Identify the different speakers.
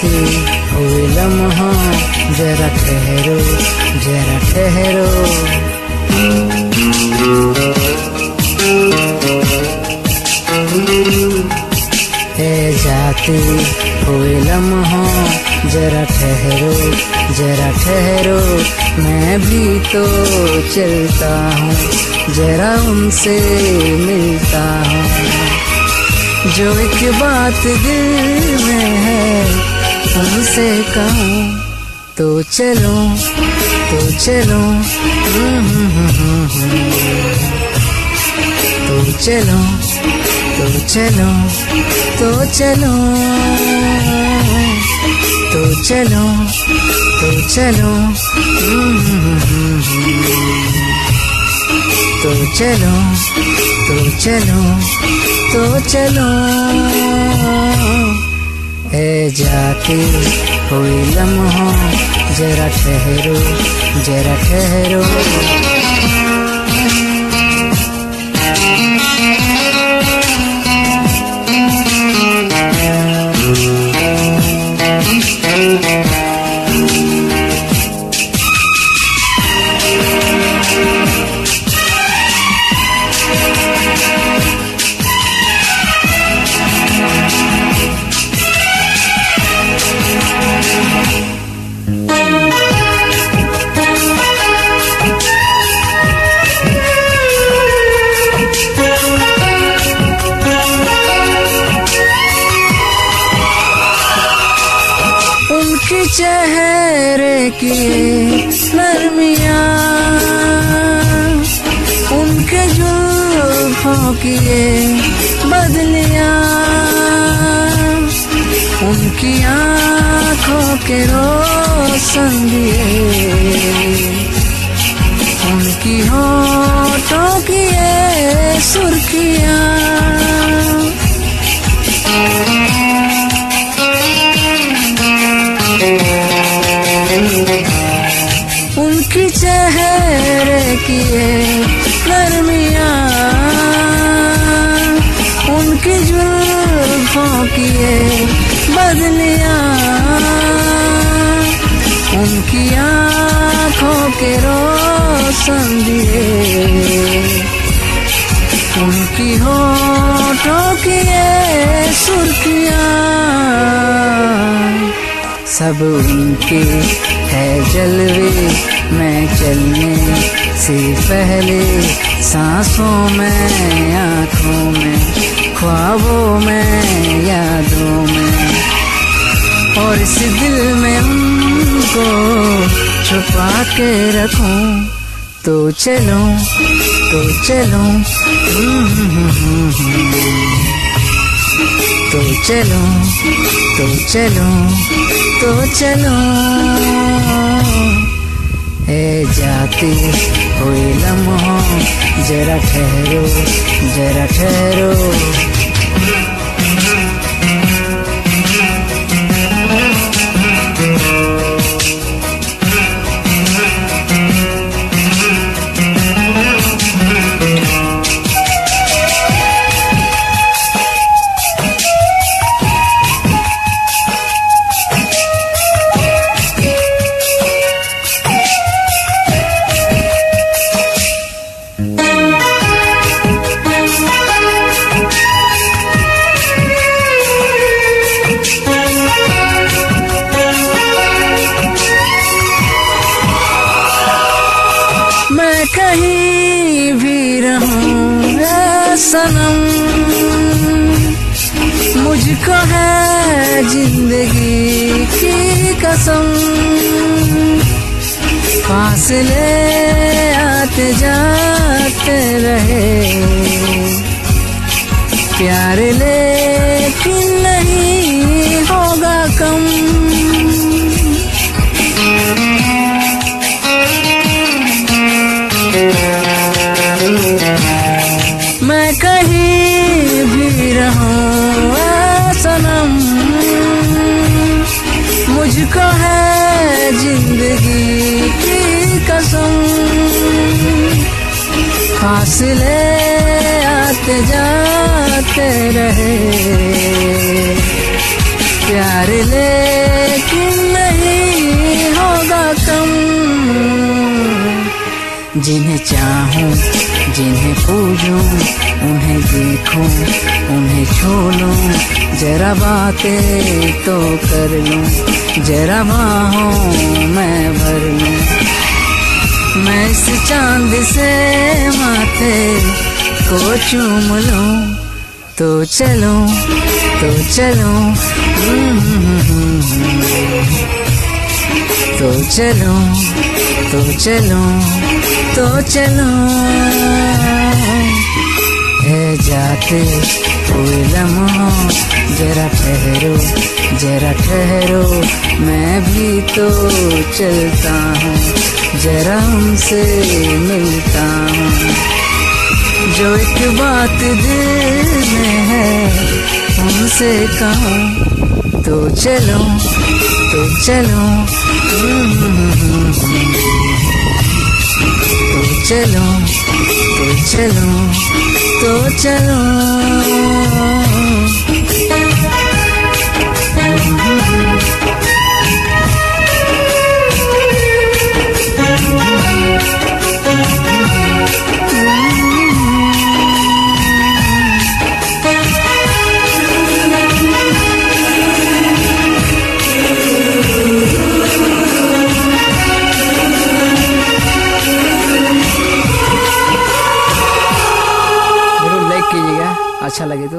Speaker 1: जाती हुए लम्हों, जरा ठहरो, जरा ठहरो। जाती हुए लम्हों, जरा ठहरो, जरा ठहरो। मैं भी तो चलता हूँ, जरा उनसे मिलता हूँ। जो एक बात दिल में है उनसे कहूँ, तो चलो, तो चलो, तो चलो, तो चलो, तो चलो, तो चलो, तो चलो, तो चलो, तो चलो, तो चलो। ए जाती हुई लम्हों, जरा ठहरो, जरा ठहरो। उनके चेहरे की नरमियाँ, उनके जुल्फों की बदलियाँ, उनकी आँखों के रोशन दिए, उनकी होठों की सुर्खियाँ। उनकी चेहरे की नरमियाँ, उनकी जुल्फों की बदलियाँ, उनकी आँखों के रोशन दिए, उनकी होठों की सुर्खियाँ। सब उनके है जलवे, मैं चलने से पहले सांसों में, आँखों में, ख्वाबों में, यादों में, और इस दिल में उनको छुपा के रखूं। तो चलो, तो चलो, तो चलो, तो चलो, तो चलो। ए जाती हुई लम्हों, जरा ठहरो, जरा ठहरो। मैं कहीं भी रहूं ऐ सनम, मुझको है जिंदगी की कसम। फासले आते जाते रहे, प्यार लेकिन नहीं होगा कम। मैं कहीं भी रहूं ऐ सनम, मुझको है जिंदगी की कसम। फासले आते जाते रहे, प्यार ले जिन्हें चाहूं, जिन्हें पूजूं, उन्हें देखूं, उन्हें छू लूं, जरा बातें तो कर लूं, जरा बाहों मैं भर लूं। मैं इस चांद से माथे को चूम लूं, तो चलो, तो चलो, तो चलो, तो चलो, तो चलो। है जाते हुए लम्हों, जरा ठहरो, जरा ठहरो, मैं भी तो चलता हूँ, जरा उनसे मिलता हूँ। जो एक बात दिल में है उनसे कहूँ, तो चलो, तो चलो, तो चलो, तो चलो, तो चलो। अच्छा लगे तो